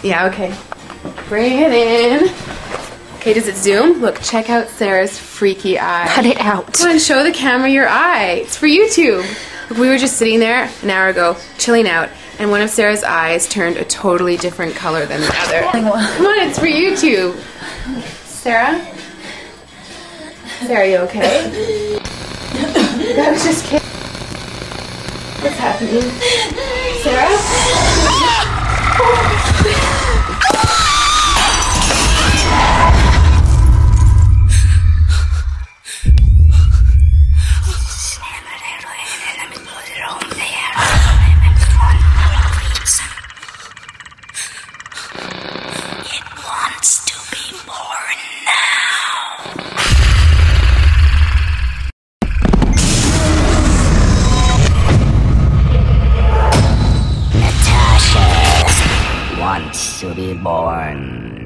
Yeah, okay. Bring it in. Okay, does it zoom? Look, check out Sarah's freaky eye. Cut it out. Come on, show the camera your eye. It's for YouTube. Look, we were just sitting there an hour ago, chilling out, and one of Sarah's eyes turned a totally different color than the other. Come on, it's for YouTube. Sarah? Sarah, are you okay? I was just kidding. What's happening? Sarah? It wants to be born now. Natasha wants to be born